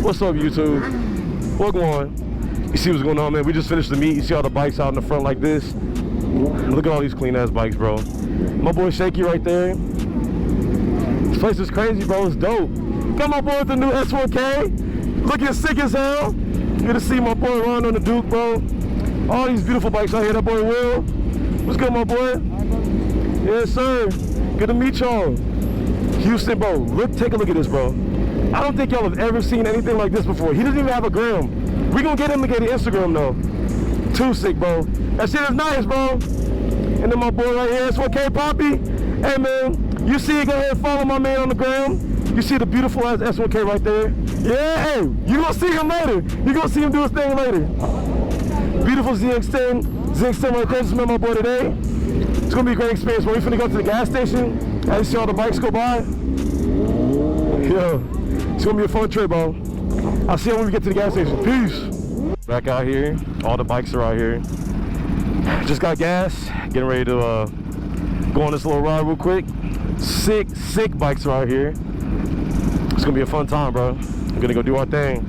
What's up, YouTube? Welcome on. You see what's going on, man? We just finished the meet. You see all the bikes out in the front like this? Look at all these clean ass bikes, bro. My boy Shaky right there. This place is crazy, bro. It's dope. Got my boy with the new S1K. Looking sick as hell. Good to see my boy Ron on the Duke, bro. All these beautiful bikes out here. That boy Will. What's good, my boy? Yes, sir. Good to meet y'all. Houston, bro. Take a look at this, bro. I don't think y'all have ever seen anything like this before. He doesn't even have a gram. We gonna get him to get an Instagram though. Too sick, bro. That shit is nice, bro. And then my boy right here, S1K Poppy. Hey, man. You see it, go ahead and follow my man on the gram. You see the beautiful ass S1K right there? Yeah, hey, you gonna see him later. You gonna see him do his thing later. Beautiful Gsxr. Gsxr right there. Just met my boy today. It's gonna be a great experience, bro. We finna go to the gas station. As you see all the bikes go by. Yeah, it's gonna be a fun trip, bro. I'll see you when we get to the gas station. Peace. Back out here. All the bikes are out here. Just got gas. Getting ready to go on this little ride real quick. Sick bikes are out here. It's gonna be a fun time, bro. I'm gonna go do our thing.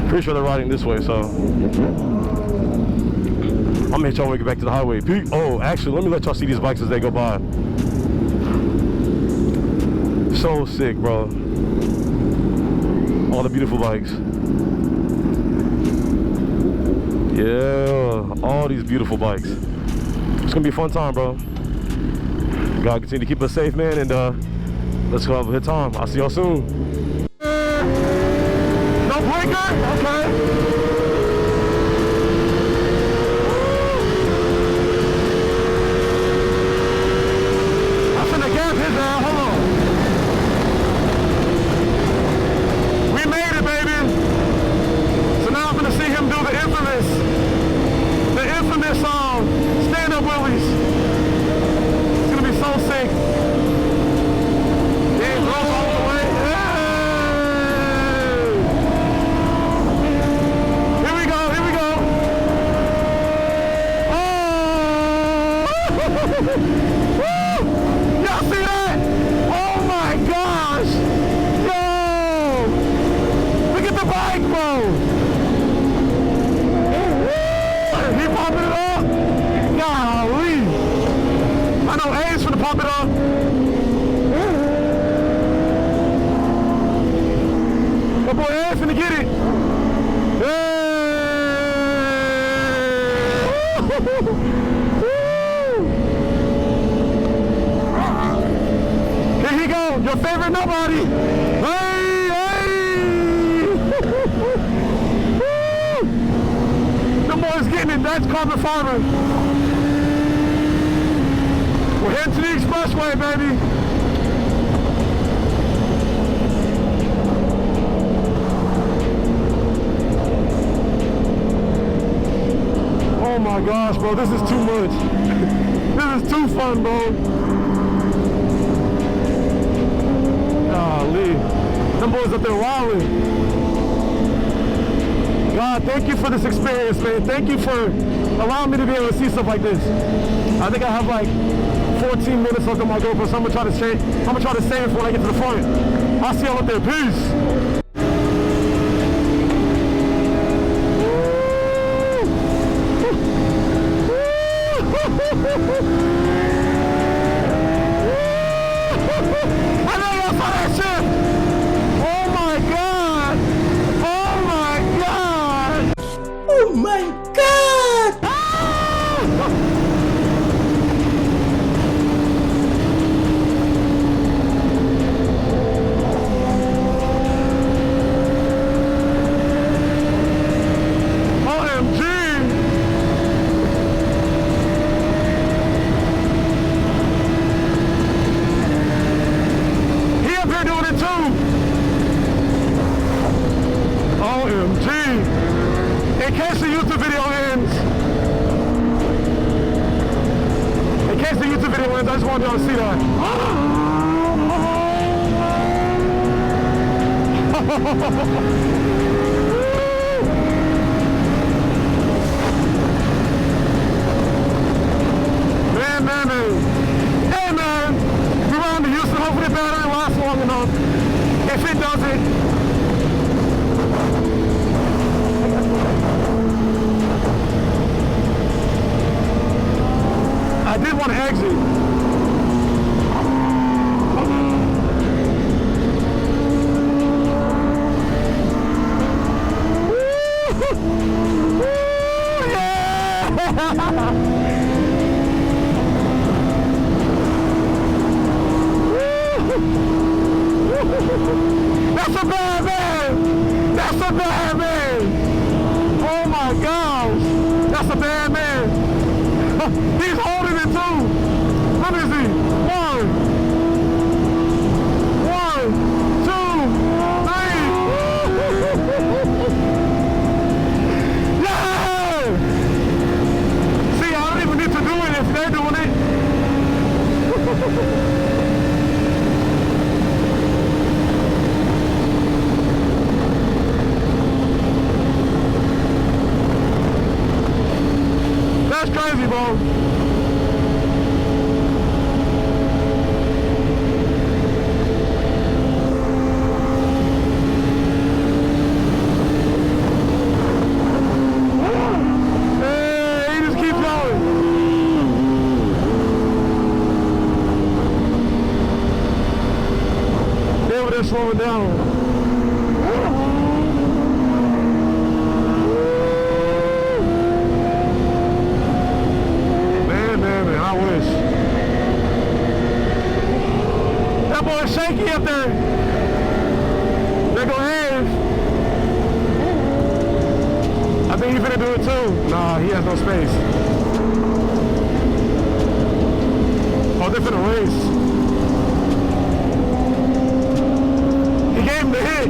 Pretty sure they're riding this way, so I'm gonna hit y'all when we get back to the highway. Oh, actually, let me let y'all see these bikes as they go by. So sick, bro. All the beautiful bikes. Yeah, all these beautiful bikes. It's gonna be a fun time, bro. God continue to keep us safe, man, and let's go have a good time. I'll see y'all soon. No breaker? Okay. I'm finna gap his ass. Hold on. We made it, baby. So now I'm gonna see him do the infamous stand-up wheelies. It's gonna be so sick. Yeah, all the way. Hey! Here we go. Oh! Woo! Y'all see that? Oh my gosh! Yo! Look at the bike, bro! He popping it up! Golly! I know A's finna pop it up. My boy A's finna get it. Here he go, your favorite nobody. Hey! The boy's getting it, that's carbon fiber. We're heading to the expressway, baby. Oh my gosh, bro, this is too much. This is too fun, bro. Golly. Them boys up there wilding. God, thank you for this experience, man. Thank you for allowing me to be able to see stuff like this. I think I have like 14 minutes left on my GoPro, so I'm gonna try to save it for when I get to the front. I'll see y'all up there. Peace. I know y'all saw that shit. Oh my God. Oh my God. Oh my God. Ah! OMG. In case the YouTube video ends, I just want y'all to see that. Man. Hey man, we run to Houston, hopefully the battery lasts long enough. If it doesn't, That's a bad man! That's a bad man! Oh my gosh! That's a bad man! He's holding it too! Let me see! One, two, three! Yeah! See, I don't even need to do it if they're doing it. That's crazy, bro. Hey, he just keeps going. They're slowing down. I wish. That boy's shaky up there. There go Hayes. I think he's gonna do it too. Nah, he has no space. Oh, they're finna race. He gave him the hit.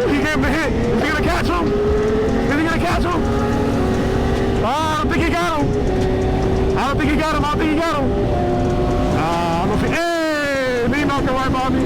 He gave him the hit. Is he gonna catch him? Catch him? I don't think he got him. I don't think he got him. I don't think he got him. I don't think. Hey, knee knocker right by me.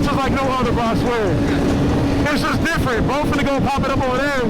Like no other, bro, I swear. It's just different. Both finna go pop it up over there.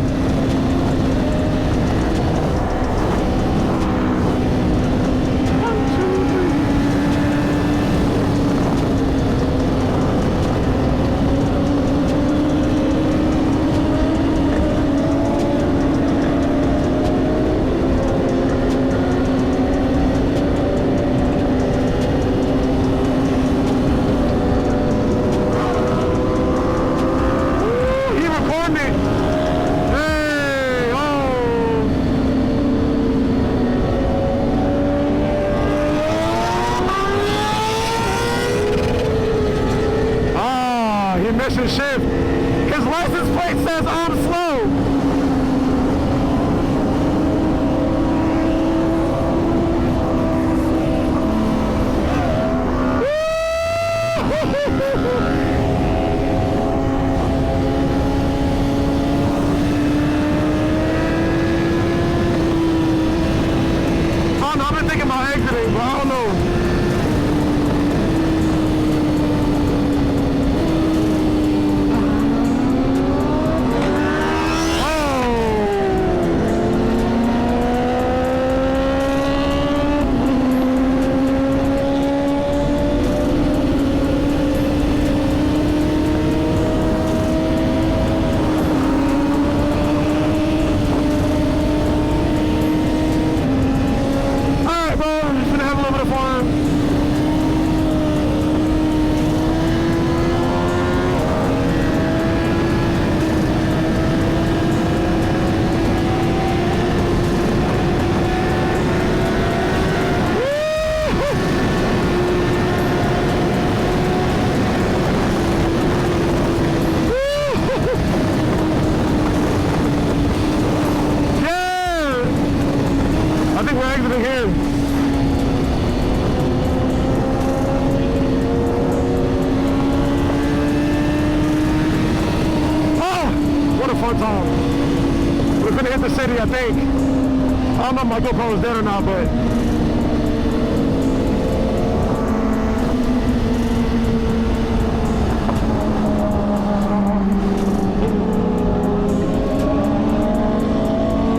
Hey! feeling here? Oh, what a fun time. We're gonna hit the city, I think. I don't know if my GoPro is dead or not, but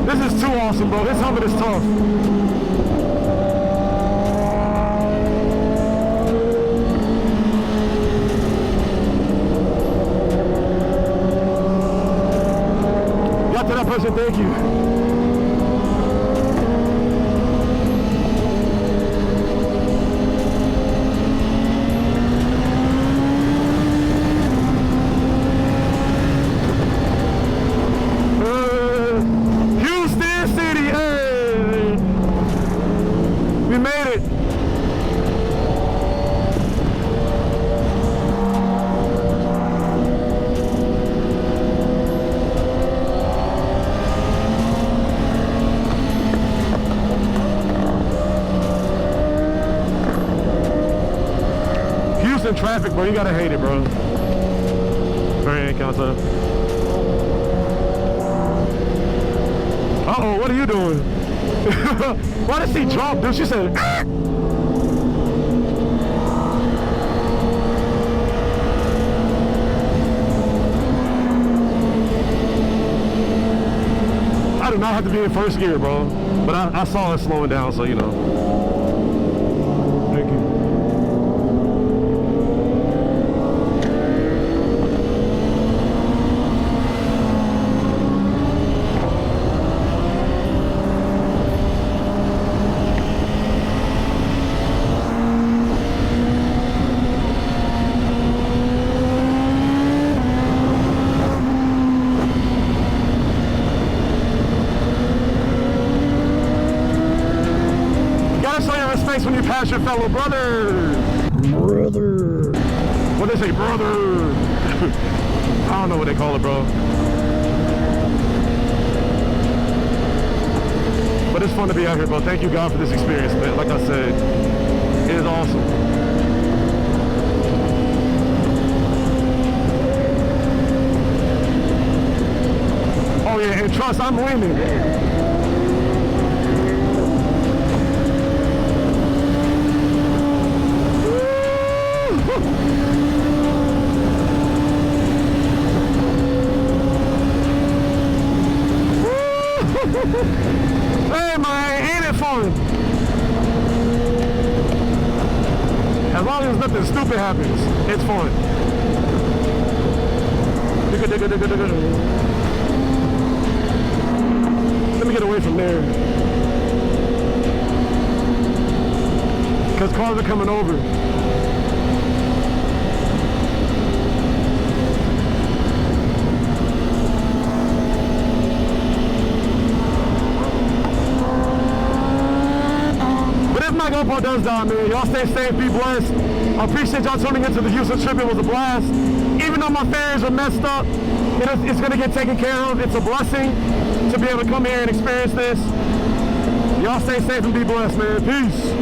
this is too awesome, bro. This helmet is tough. Y'all to that person, thank you. Traffic, bro, you gotta hate it, bro. Very encounter. Uh-oh, what are you doing? Why did she drop, dude? She said, ah! I do not have to be in first gear, bro. But I saw it slowing down, so you know. Thank you. When you pass your fellow brother. What they say, brother? I don't know what they call it, bro. But it's fun to be out here, bro. Thank you, God, for this experience, man. Like I said, it is awesome. Oh yeah, and trust, I'm winning. Hey man, ain't it fun? As long as nothing stupid happens, it's fun. Let me get away from there. Because cars are coming over. My GoPro does die, man. Y'all stay safe, be blessed. I appreciate y'all tuning into the Houston trip. It was a blast. Even though my fares are messed up, it's gonna get taken care of. It's a blessing to be able to come here and experience this. Y'all stay safe and be blessed, man. Peace.